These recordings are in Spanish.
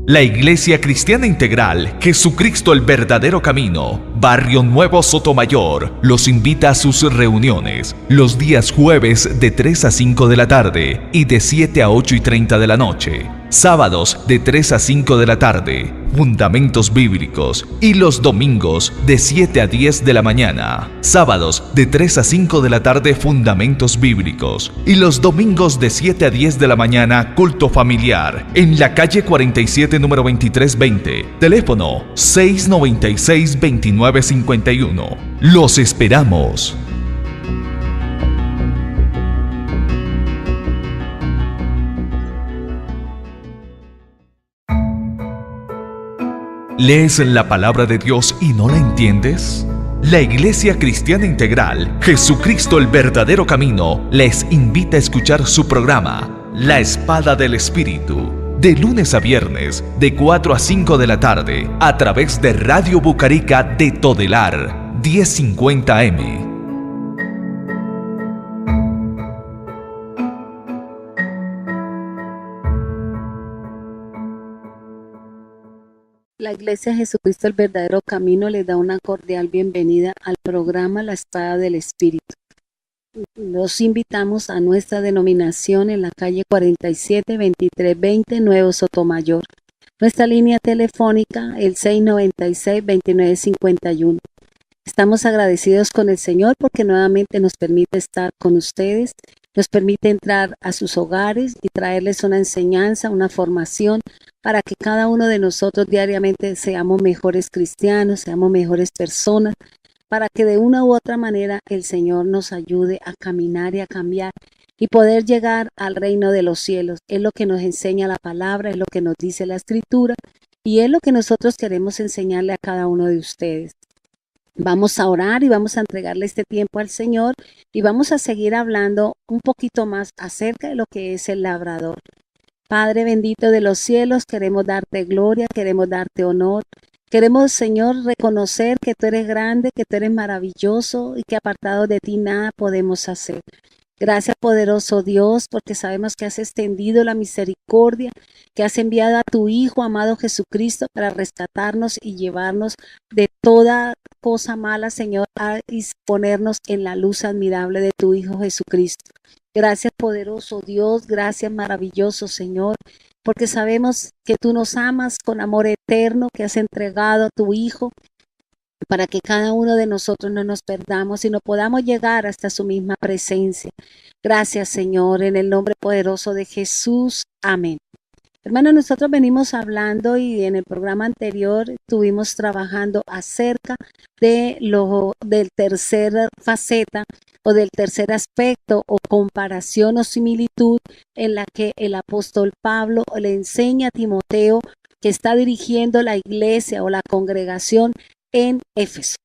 La Iglesia Cristiana Integral, Jesucristo el verdadero camino, Barrio Nuevo Sotomayor, los invita a sus reuniones los días jueves de 3 a 5 de la tarde y de 7 a 8 y 30 de la noche. Sábados de 3 a 5 de la tarde, fundamentos bíblicos, y los domingos de 7 a 10 de la mañana. Sábados de 3 a 5 de la tarde, fundamentos bíblicos, y los domingos de 7 a 10 de la mañana, culto familiar, en la calle 47, número 2320, teléfono 696-2951. Los esperamos. ¿Lees la palabra de Dios y no la entiendes? La Iglesia Cristiana Integral, Jesucristo el verdadero camino, les invita a escuchar su programa, La Espada del Espíritu, de lunes a viernes, de 4 a 5 de la tarde, a través de Radio Bucarica de Todelar, 1050 AM. La Iglesia Jesucristo el verdadero camino les da una cordial bienvenida al programa La Espada del Espíritu. Los invitamos a nuestra denominación en la calle 47 2320 Nuevo Sotomayor. Nuestra línea telefónica el 696-2951. Estamos agradecidos con el Señor porque nuevamente nos permite estar con ustedes, nos permite entrar a sus hogares y traerles una enseñanza, una formación, para que cada uno de nosotros diariamente seamos mejores cristianos, seamos mejores personas, para que de una u otra manera el Señor nos ayude a caminar y a cambiar y poder llegar al reino de los cielos. Es lo que nos enseña la palabra, es lo que nos dice la Escritura y es lo que nosotros queremos enseñarle a cada uno de ustedes. Vamos a orar y vamos a entregarle este tiempo al Señor y vamos a seguir hablando un poquito más acerca de lo que es el labrador. Padre bendito de los cielos, queremos darte gloria, queremos darte honor. Queremos, Señor, reconocer que tú eres grande, que tú eres maravilloso y que apartado de ti nada podemos hacer. Gracias, poderoso Dios, porque sabemos que has extendido la misericordia, que has enviado a tu Hijo amado Jesucristo para rescatarnos y llevarnos de toda cosa mala, Señor, a ponernos en la luz admirable de tu Hijo Jesucristo. Gracias, poderoso Dios, gracias, maravilloso Señor, porque sabemos que tú nos amas con amor eterno, que has entregado a tu Hijo para que cada uno de nosotros no nos perdamos, sino podamos llegar hasta su misma presencia. Gracias, Señor, en el nombre poderoso de Jesús. Amén. Hermanos, nosotros venimos hablando y en el programa anterior estuvimos trabajando acerca de del tercer faceta o del tercer aspecto o comparación o similitud en la que el apóstol Pablo le enseña a Timoteo, que está dirigiendo la iglesia o la congregación en Éfeso.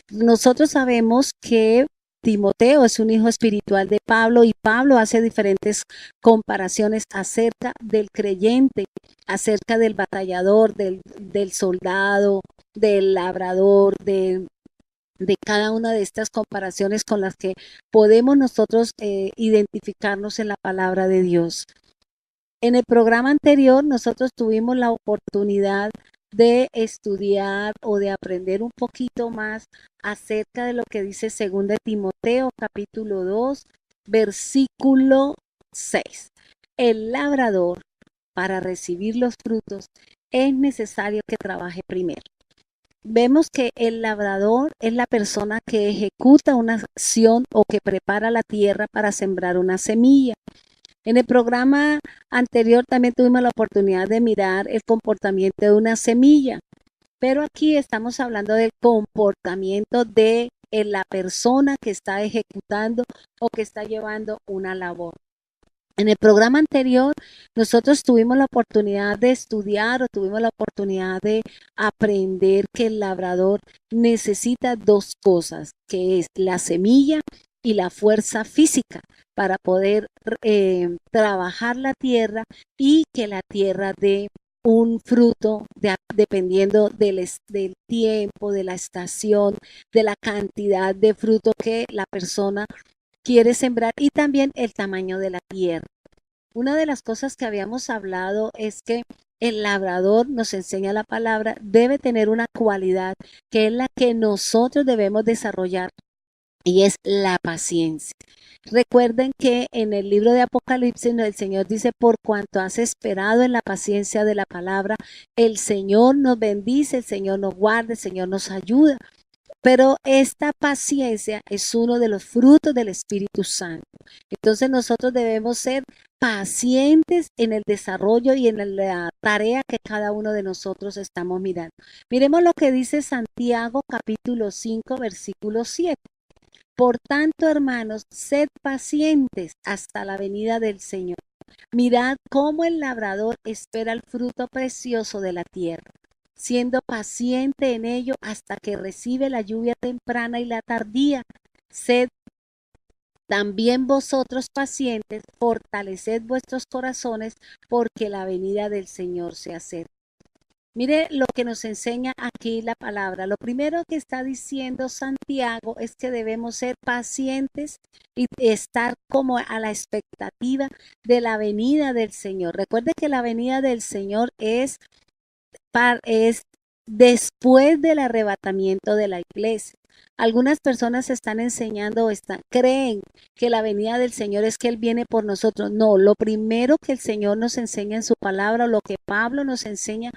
Nosotros sabemos que Timoteo es un hijo espiritual de Pablo y Pablo hace diferentes comparaciones acerca del creyente, acerca del batallador, del soldado, del labrador, de cada una de estas comparaciones con las que podemos nosotros identificarnos en la palabra de Dios. En el programa anterior nosotros tuvimos la oportunidad de estudiar o de aprender un poquito más acerca de lo que dice 2 de Timoteo capítulo 2 versículo 6. El labrador, para recibir los frutos, es necesario que trabaje primero. Vemos que el labrador es la persona que ejecuta una acción o que prepara la tierra para sembrar una semilla. En el programa anterior también tuvimos la oportunidad de mirar el comportamiento de una semilla, pero aquí estamos hablando del comportamiento de la persona que está ejecutando o que está llevando una labor. En el programa anterior nosotros tuvimos la oportunidad de estudiar o tuvimos la oportunidad de aprender que el labrador necesita dos cosas, que es la semilla y la fuerza física para poder trabajar la tierra y que la tierra dé un fruto dependiendo del tiempo, de la estación, de la cantidad de fruto que la persona quiere sembrar y también el tamaño de la tierra. Una de las cosas que habíamos hablado es que el labrador, nos enseña la palabra, debe tener una cualidad que es la que nosotros debemos desarrollar y es la paciencia. Recuerden que en el libro de Apocalipsis el Señor dice, por cuanto has esperado en la paciencia de la palabra, el Señor nos bendice, el Señor nos guarda, el Señor nos ayuda. Pero esta paciencia es uno de los frutos del Espíritu Santo. Entonces nosotros debemos ser pacientes en el desarrollo y en la tarea que cada uno de nosotros estamos mirando. Miremos lo que dice Santiago capítulo 5 versículo 7. Por tanto, hermanos, sed pacientes hasta la venida del Señor. Mirad cómo el labrador espera el fruto precioso de la tierra, siendo paciente en ello hasta que recibe la lluvia temprana y la tardía. Sed también vosotros pacientes, fortaleced vuestros corazones, porque la venida del Señor se acerca. Mire lo que nos enseña aquí la palabra. Lo primero que está diciendo Santiago es que debemos ser pacientes y estar como a la expectativa de la venida del Señor. Recuerde que la venida del Señor es después del arrebatamiento de la iglesia. Algunas personas están enseñando o creen que la venida del Señor es que Él viene por nosotros. No, lo primero que el Señor nos enseña en su palabra, lo que Pablo nos enseña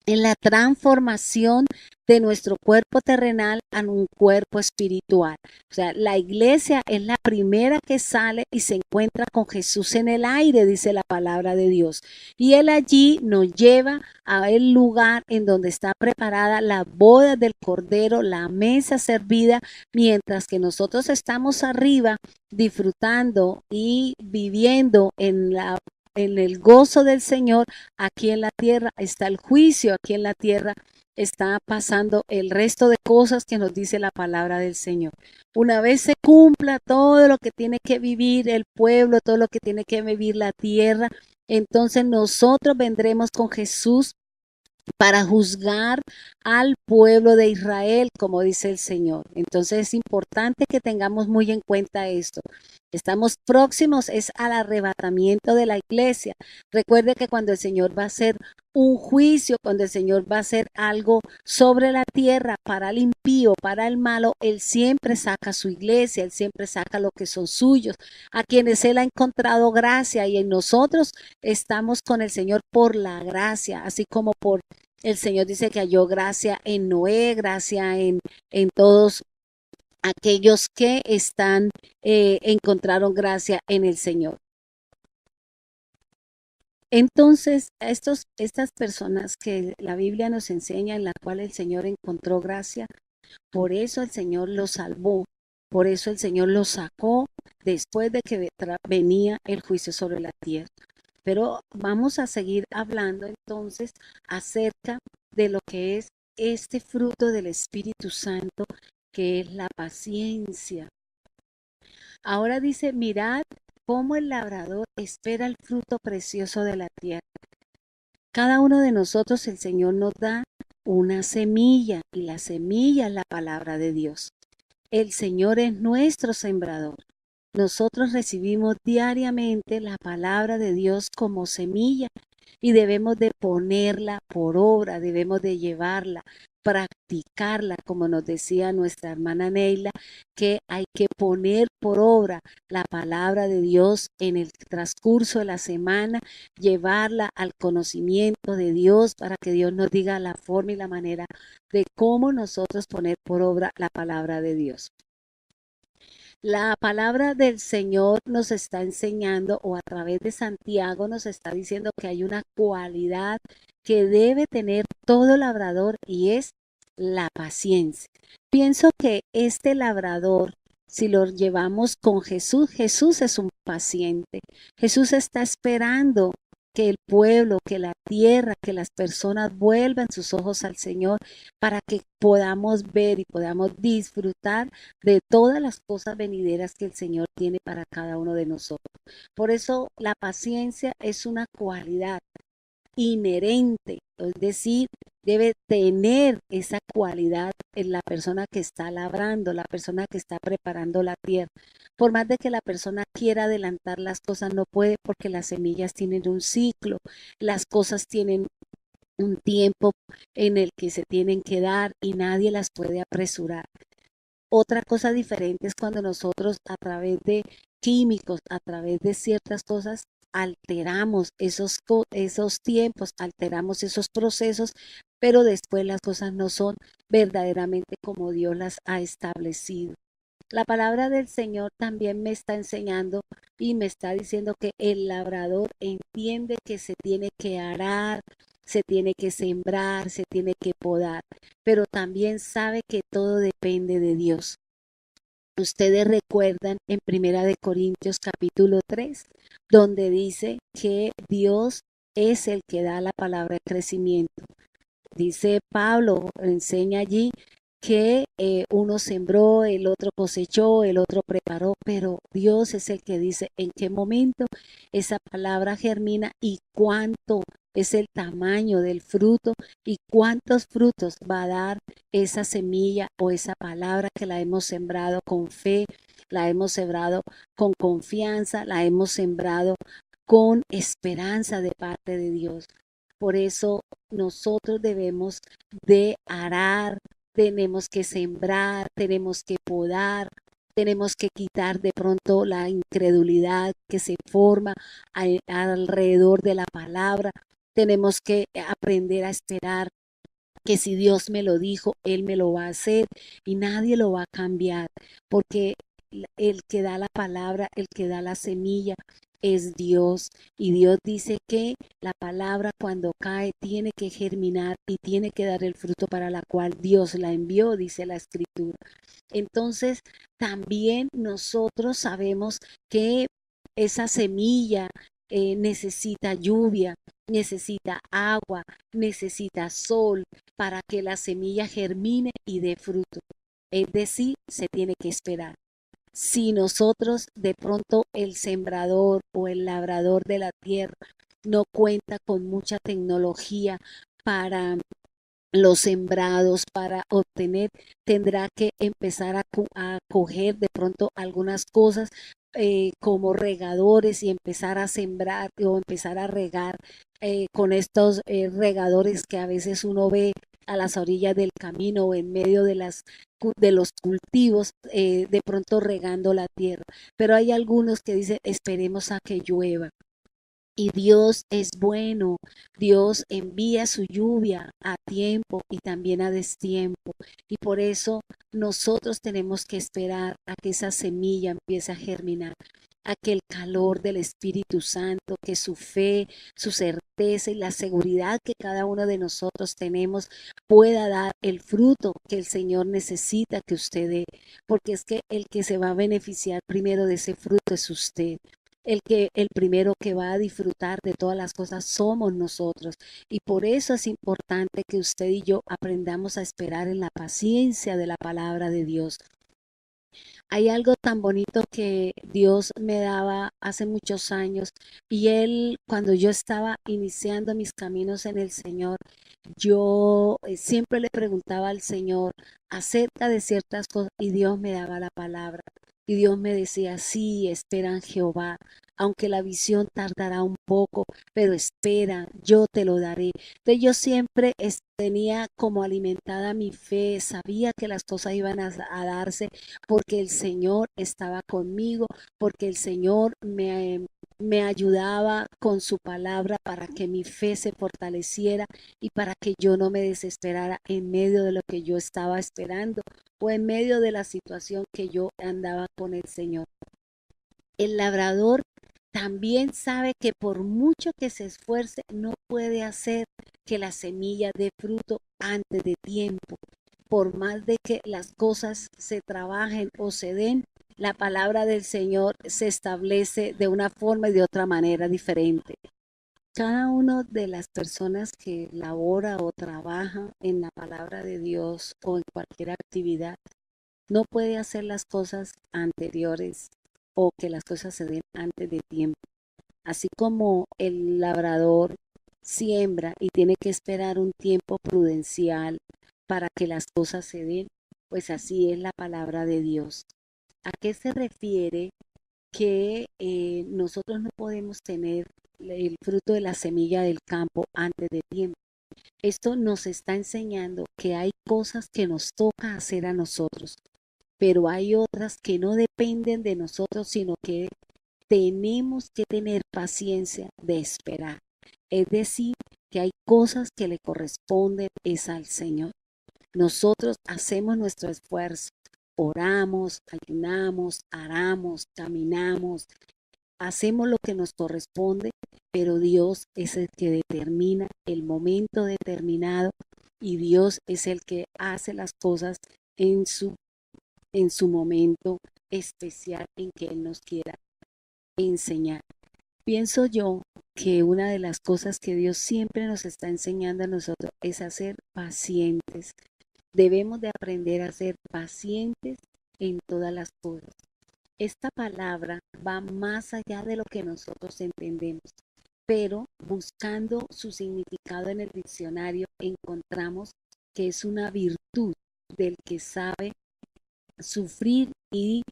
en la transformación de nuestro cuerpo terrenal a un cuerpo espiritual. O sea, la iglesia es la primera que sale y se encuentra con Jesús en el aire, dice la palabra de Dios. Y Él allí nos lleva a el lugar en donde está preparada la boda del Cordero, la mesa servida, mientras que nosotros estamos arriba disfrutando y viviendo en el gozo del Señor. Aquí en la tierra está el juicio, aquí en la tierra está pasando el resto de cosas que nos dice la palabra del Señor. Una vez se cumpla todo lo que tiene que vivir el pueblo, todo lo que tiene que vivir la tierra, entonces nosotros vendremos con Jesús para juzgar al pueblo de Israel, como dice el Señor. Entonces es importante que tengamos muy en cuenta esto. Estamos próximos es al arrebatamiento de la iglesia. Recuerde que cuando el Señor va a hacer un juicio, cuando el Señor va a hacer algo sobre la tierra para el impío, para el malo, Él siempre saca su iglesia, Él siempre saca lo que son suyos, a quienes Él ha encontrado gracia, y en nosotros estamos con el Señor por la gracia, así como por el Señor dice que halló gracia en Noé, gracia en todos aquellos que encontraron gracia en el Señor. Entonces, estas personas que la Biblia nos enseña, en la cual el Señor encontró gracia, por eso el Señor los salvó, por eso el Señor los sacó después de que venía el juicio sobre la tierra. Pero vamos a seguir hablando entonces acerca de lo que es este fruto del Espíritu Santo, que es la paciencia. Ahora dice, mirad cómo el labrador espera el fruto precioso de la tierra. Cada uno de nosotros el Señor nos da una semilla, y la semilla es la palabra de Dios. El Señor es nuestro sembrador. Nosotros recibimos diariamente la palabra de Dios como semilla y debemos de ponerla por obra, debemos de llevarla, practicarla, como nos decía nuestra hermana Neila, que hay que poner por obra la palabra de Dios en el transcurso de la semana, llevarla al conocimiento de Dios para que Dios nos diga la forma y la manera de cómo nosotros poner por obra la palabra de Dios. La palabra del Señor nos está enseñando, o a través de Santiago nos está diciendo, que hay una cualidad que debe tener todo labrador, y es la paciencia. Pienso que este labrador, si lo llevamos con Jesús, Jesús es un paciente. Jesús está esperando que el pueblo, que la tierra, que las personas vuelvan sus ojos al Señor, para que podamos ver y podamos disfrutar de todas las cosas venideras que el Señor tiene para cada uno de nosotros. Por eso la paciencia es una cualidad inherente, es decir, debe tener esa cualidad en la persona que está labrando, la persona que está preparando la tierra. Por más de que la persona quiera adelantar las cosas, no puede porque las semillas tienen un ciclo, las cosas tienen un tiempo en el que se tienen que dar y nadie las puede apresurar. Otra cosa diferente es cuando nosotros a través de químicos, a través de ciertas cosas, alteramos esos tiempos, alteramos esos procesos, pero después las cosas no son verdaderamente como Dios las ha establecido. La palabra del Señor también me está enseñando y me está diciendo que el labrador entiende que se tiene que arar, se tiene que sembrar, se tiene que podar, pero también sabe que todo depende de Dios. Ustedes recuerdan en Primera de Corintios capítulo 3, donde dice que Dios es el que da la palabra de crecimiento. Dice Pablo, enseña allí que uno sembró, el otro cosechó, el otro preparó, pero Dios es el que dice en qué momento esa palabra germina y cuánto es el tamaño del fruto y cuántos frutos va a dar esa semilla o esa palabra que la hemos sembrado con fe, la hemos sembrado con confianza, la hemos sembrado con esperanza de parte de Dios. Por eso nosotros debemos de arar, tenemos que sembrar, tenemos que podar, tenemos que quitar de pronto la incredulidad que se forma alrededor de la palabra. Tenemos que aprender a esperar que si Dios me lo dijo, Él me lo va a hacer y nadie lo va a cambiar, porque el que da la palabra, el que da la semilla, es Dios. Y Dios dice que la palabra cuando cae tiene que germinar y tiene que dar el fruto para la cual Dios la envió, dice la escritura. Entonces, también nosotros sabemos que esa semilla necesita lluvia, necesita agua, necesita sol para que la semilla germine y dé fruto. Es decir, se tiene que esperar. Si nosotros de pronto el sembrador o el labrador de la tierra no cuenta con mucha tecnología para los sembrados, para obtener, tendrá que empezar a coger de pronto algunas cosas como regadores y empezar a sembrar o empezar a regar con estos regadores que a veces uno ve a las orillas del camino o en medio de los cultivos, de pronto regando la tierra. Pero hay algunos que dicen, esperemos a que llueva. Y Dios es bueno, Dios envía su lluvia a tiempo y también a destiempo. Y por eso nosotros tenemos que esperar a que esa semilla empiece a germinar, a que el calor del Espíritu Santo, que su fe, su certeza y la seguridad que cada uno de nosotros tenemos pueda dar el fruto que el Señor necesita que usted dé. Porque es que el que se va a beneficiar primero de ese fruto es usted. El primero que va a disfrutar de todas las cosas somos nosotros. Y por eso es importante que usted y yo aprendamos a esperar en la paciencia de la palabra de Dios. Hay algo tan bonito que Dios me daba hace muchos años y Él, cuando yo estaba iniciando mis caminos en el Señor, yo siempre le preguntaba al Señor acerca de ciertas cosas y Dios me daba la palabra. Y Dios me decía, sí, espera en Jehová, aunque la visión tardará un poco, pero espera, yo te lo daré. Entonces yo siempre tenía como alimentada mi fe, sabía que las cosas iban a darse porque el Señor estaba conmigo, porque el Señor me ayudaba con su palabra para que mi fe se fortaleciera y para que yo no me desesperara en medio de lo que yo estaba esperando o en medio de la situación que yo andaba con el Señor. El labrador también sabe que por mucho que se esfuerce, no puede hacer que la semilla dé fruto antes de tiempo. Por más de que las cosas se trabajen o se den, la palabra del Señor se establece de una forma y de otra manera diferente. Cada una de las personas que labora o trabaja en la palabra de Dios o en cualquier actividad no puede hacer las cosas anteriores o que las cosas se den antes de tiempo. Así como el labrador siembra y tiene que esperar un tiempo prudencial para que las cosas se den, pues así es la palabra de Dios. ¿A qué se refiere que nosotros no podemos tener el fruto de la semilla del campo antes de tiempo? Esto nos está enseñando que hay cosas que nos toca hacer a nosotros, pero hay otras que no dependen de nosotros, sino que tenemos que tener paciencia de esperar. Es decir, que hay cosas que le corresponden es al Señor. Nosotros hacemos nuestro esfuerzo, oramos, ayunamos, aramos, caminamos, hacemos lo que nos corresponde, pero Dios es el que determina el momento determinado y Dios es el que hace las cosas en su momento especial en que Él nos quiera enseñar. Pienso yo que una de las cosas que Dios siempre nos está enseñando a nosotros es a ser pacientes. Debemos de aprender a ser pacientes en todas las cosas. Esta palabra va más allá de lo que nosotros entendemos, pero buscando su significado en el diccionario encontramos que es una virtud del que sabe sufrir y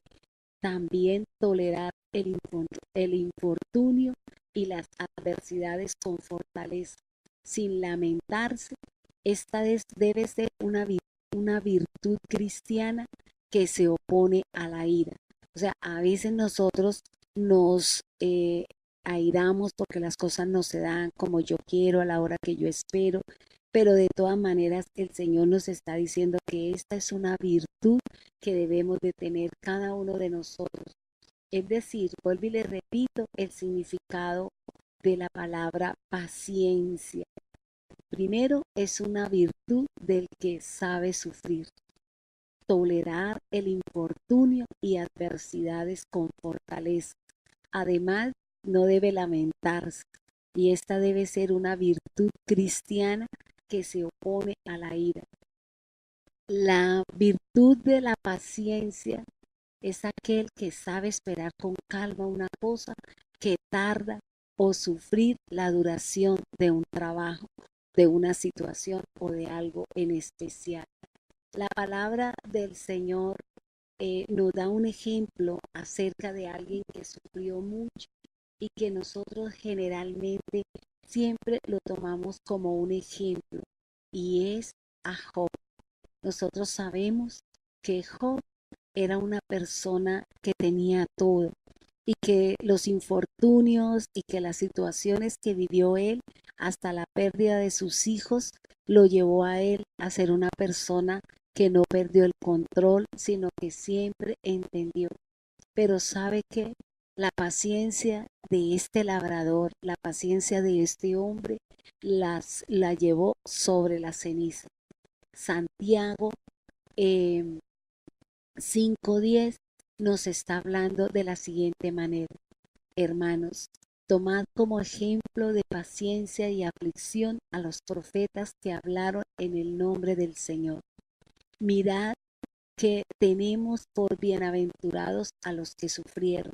también tolerar el infortunio y las adversidades con fortaleza, sin lamentarse. Esta debe ser una virtud cristiana que se opone a la ira. O sea, a veces nosotros nos airamos porque las cosas no se dan como yo quiero, a la hora que yo espero, pero de todas maneras el Señor nos está diciendo que esta es una virtud que debemos de tener cada uno de nosotros. Es decir, vuelvo y le repito el significado de la palabra paciencia. Primero, es una virtud del que sabe sufrir, tolerar el infortunio y adversidades con fortaleza. Además, no debe lamentarse, y esta debe ser una virtud cristiana que se opone a la ira. La virtud de la paciencia es aquel que sabe esperar con calma una cosa que tarda o sufrir la duración de un trabajo, de una situación o de algo en especial. La palabra del Señor nos da un ejemplo acerca de alguien que sufrió mucho y que nosotros generalmente siempre lo tomamos como un ejemplo, y es a Job. Nosotros sabemos que Job era una persona que tenía todo y que los infortunios y que las situaciones que vivió él, hasta la pérdida de sus hijos, lo llevó a él a ser una persona que no perdió el control, sino que siempre entendió. Pero sabe que la paciencia de este labrador, la paciencia de este hombre, la llevó sobre la ceniza. Santiago 5:10 nos está hablando de la siguiente manera: hermanos, tomad como ejemplo de paciencia y aflicción a los profetas que hablaron en el nombre del Señor. Mirad que tenemos por bienaventurados a los que sufrieron.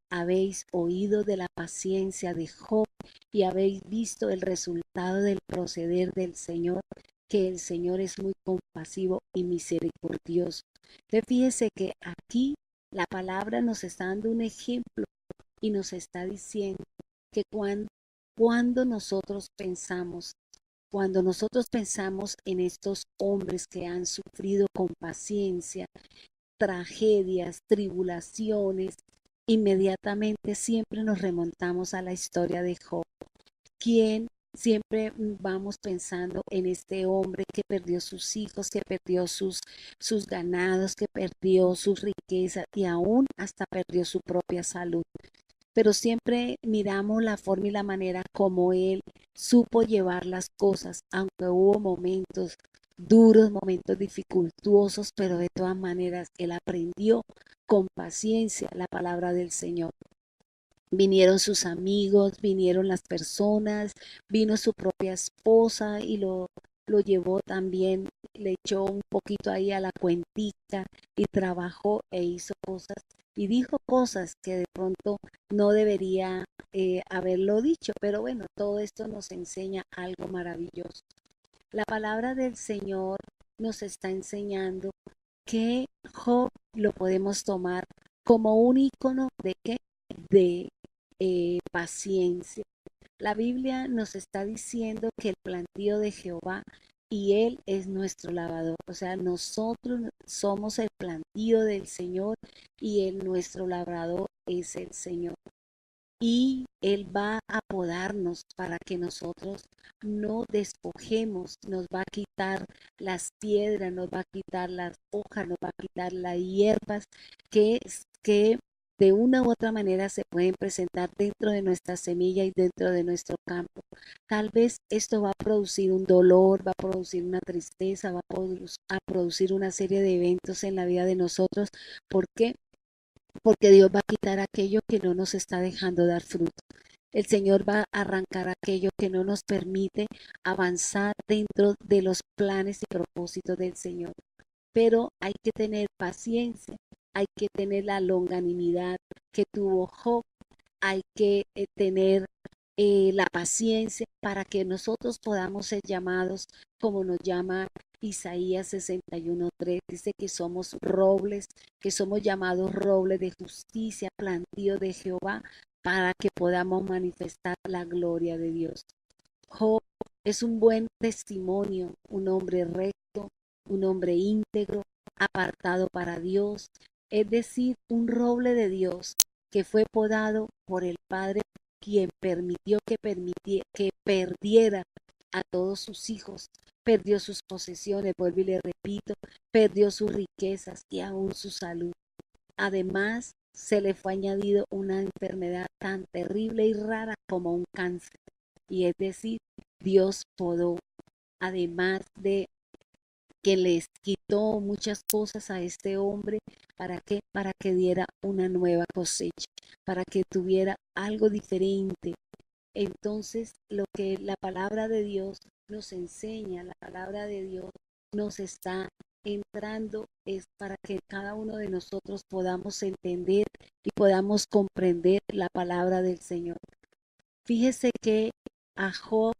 Habéis oído de la paciencia de Job y habéis visto el resultado del proceder del Señor, que el Señor es muy compasivo y misericordioso. Entonces fíjese que aquí la palabra nos está dando un ejemplo y nos está diciendo que cuando nosotros pensamos en estos hombres que han sufrido con paciencia tragedias, tribulaciones, inmediatamente siempre nos remontamos a la historia de Job, quien siempre vamos pensando en este hombre que perdió sus hijos, que perdió sus ganados, que perdió sus riquezas y aún hasta perdió su propia salud. Pero siempre miramos la forma y la manera como él supo llevar las cosas, aunque hubo momentos duros, momentos dificultuosos, pero de todas maneras él aprendió con paciencia la palabra del Señor. Vinieron sus amigos, vinieron las personas, vino su propia esposa y lo lo llevó también, le echó un poquito ahí a la cuentica y trabajó e hizo cosas y dijo cosas que de pronto no debería haberlo dicho, pero bueno, todo esto nos enseña algo maravilloso. La palabra del Señor nos está enseñando que Job lo podemos tomar como un icono de qué, de paciencia. La Biblia nos está diciendo que el plantío de Jehová y Él es nuestro lavador. O sea, nosotros somos el plantío del Señor y Él nuestro labrador es el Señor. Y Él va a podarnos para que nosotros no despojemos, nos va a quitar las piedras, nos va a quitar las hojas, nos va a quitar las hierbas que de una u otra manera se pueden presentar dentro de nuestra semilla y dentro de nuestro campo. Tal vez esto va a producir un dolor, va a producir una tristeza, va a producir una serie de eventos en la vida de nosotros. ¿Por qué? Porque Dios va a quitar aquello que no nos está dejando dar fruto. El Señor va a arrancar aquello que no nos permite avanzar dentro de los planes y propósitos del Señor. Pero hay que tener paciencia, hay que tener la longanimidad que tuvo Job, hay que tener la paciencia para que nosotros podamos ser llamados como nos llama Isaías 61:3. Dice que somos robles, que somos llamados robles de justicia, plantío de Jehová, para que podamos manifestar la gloria de Dios. Job es un buen testimonio, un hombre recto, un hombre íntegro, apartado para Dios, es decir, un roble de Dios que fue podado por el Padre, quien permitió que perdiera a todos sus hijos, perdió sus posesiones, vuelvo y le repito, perdió sus riquezas y aún su salud. Además, se le fue añadido una enfermedad tan terrible y rara como un cáncer. Y es decir, Dios podó, además de que les quitó muchas cosas a este hombre, ¿para qué? Para que diera una nueva cosecha, para que tuviera algo diferente. Entonces, lo que la palabra de Dios nos enseña, la palabra de Dios nos está entrando es para que cada uno de nosotros podamos entender y podamos comprender la palabra del Señor. Fíjese que a Job,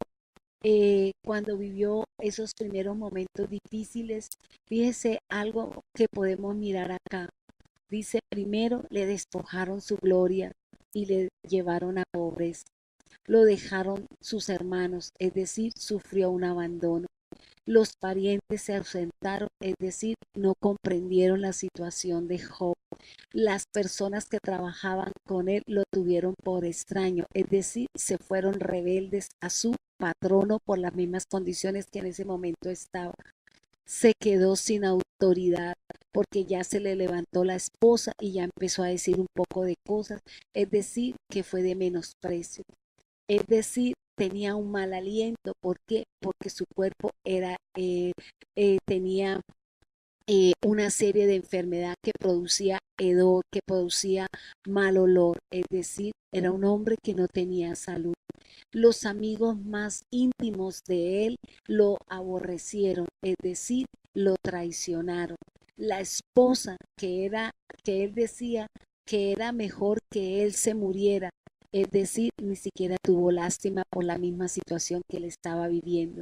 cuando vivió esos primeros momentos difíciles, fíjese algo que podemos mirar acá. Dice, primero le despojaron su gloria y le llevaron a pobreza. Lo dejaron sus hermanos, es decir, sufrió un abandono. Los parientes se ausentaron, es decir, no comprendieron la situación de Job. Las personas que trabajaban con él lo tuvieron por extraño, es decir, se fueron rebeldes a su patrono por las mismas condiciones que en ese momento estaba. Se quedó sin autoridad porque ya se le levantó la esposa y ya empezó a decir un poco de cosas, es decir, que fue de menosprecio. Es decir, tenía un mal aliento. ¿Por qué? Porque su cuerpo tenía una serie de enfermedad que producía hedor, que producía mal olor. Es decir, era un hombre que no tenía salud. Los amigos más íntimos de él lo aborrecieron, es decir, lo traicionaron. La esposa que él decía que era mejor que él se muriera, es decir, ni siquiera tuvo lástima por la misma situación que él estaba viviendo.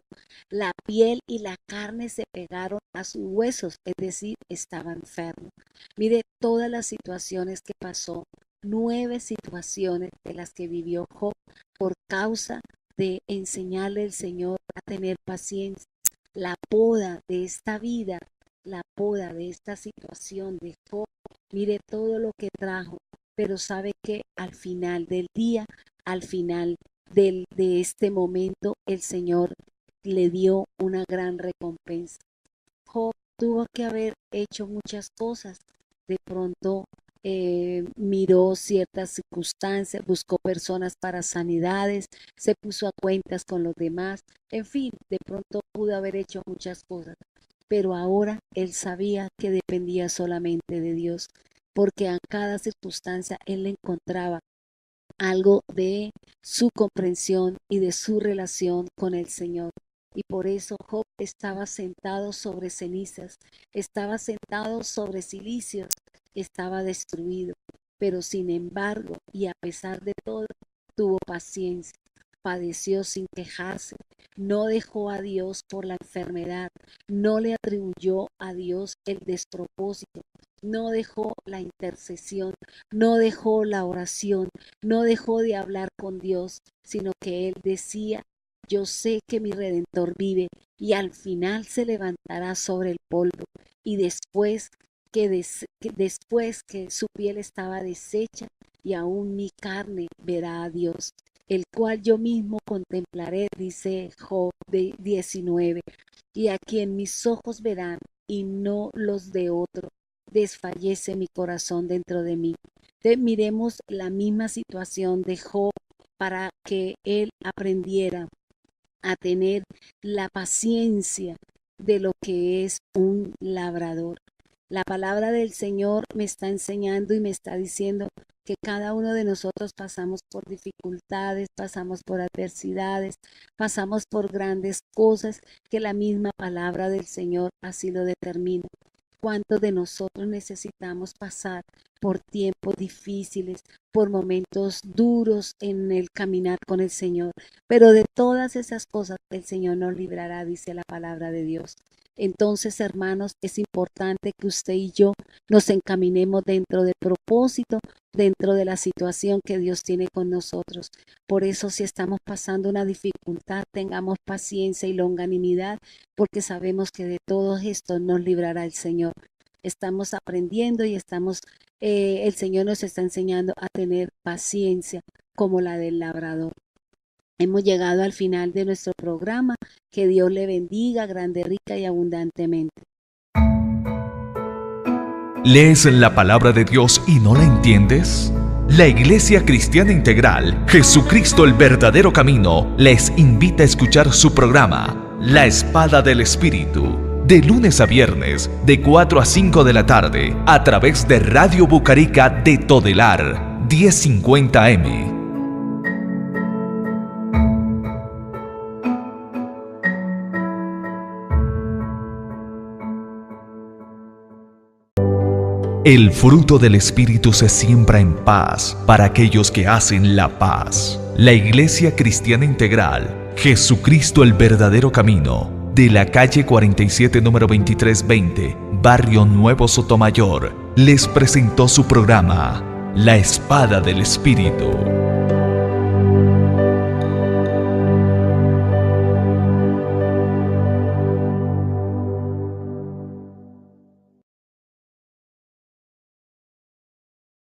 La piel y la carne se pegaron a sus huesos, es decir, estaba enfermo. Mire todas las situaciones que pasó, 9 situaciones de las que vivió Job por causa de enseñarle el Señor a tener paciencia. La poda de esta vida, la poda de esta situación de Job, mire todo lo que trajo, pero sabe que al final del día, al final de este momento, el Señor le dio una gran recompensa. Job tuvo que haber hecho muchas cosas. De pronto miró ciertas circunstancias, buscó personas para sanidades, se puso a cuentas con los demás. En fin, de pronto pudo haber hecho muchas cosas. Pero ahora él sabía que dependía solamente de Dios, porque a cada circunstancia él encontraba algo de su comprensión y de su relación con el Señor. Y por eso Job estaba sentado sobre cenizas, estaba sentado sobre cilicios, estaba destruido. Pero sin embargo, y a pesar de todo, tuvo paciencia, padeció sin quejarse, no dejó a Dios por la enfermedad, no le atribuyó a Dios el despropósito, no dejó la intercesión, no dejó la oración, no dejó de hablar con Dios, sino que él decía: yo sé que mi Redentor vive y al final se levantará sobre el polvo, y después que su piel estaba deshecha y aún mi carne verá a Dios, el cual yo mismo contemplaré, dice Job 19, y a quien mis ojos verán y no los de otro. Desfallece mi corazón dentro de mí. Miremos la misma situación de Job para que él aprendiera a tener la paciencia de lo que es un labrador. La palabra del Señor me está enseñando y me está diciendo que cada uno de nosotros pasamos por dificultades, pasamos por adversidades, pasamos por grandes cosas que la misma palabra del Señor así lo determina. ¿Cuántos de nosotros necesitamos pasar por tiempos difíciles, por momentos duros en el caminar con el Señor? Pero de todas esas cosas el Señor nos librará, dice la palabra de Dios. Entonces, hermanos, es importante que usted y yo nos encaminemos dentro del propósito, dentro de la situación que Dios tiene con nosotros. Por eso, si estamos pasando una dificultad, tengamos paciencia y longanimidad, porque sabemos que de todo esto nos librará el Señor. Estamos aprendiendo y el Señor nos está enseñando a tener paciencia como la del labrador. Hemos llegado al final de nuestro programa. Que Dios le bendiga grande, rica y abundantemente. ¿Lees la palabra de Dios y no la entiendes? La Iglesia Cristiana Integral, Jesucristo el verdadero camino, les invita a escuchar su programa, La Espada del Espíritu, de lunes a viernes, de 4 a 5 de la tarde, a través de Radio Bucarica de Todelar, 1050 AM. El fruto del Espíritu se siembra en paz para aquellos que hacen la paz. La Iglesia Cristiana Integral, Jesucristo el verdadero camino, de la calle 47 número 2320, Barrio Nuevo Sotomayor, les presentó su programa, La Espada del Espíritu.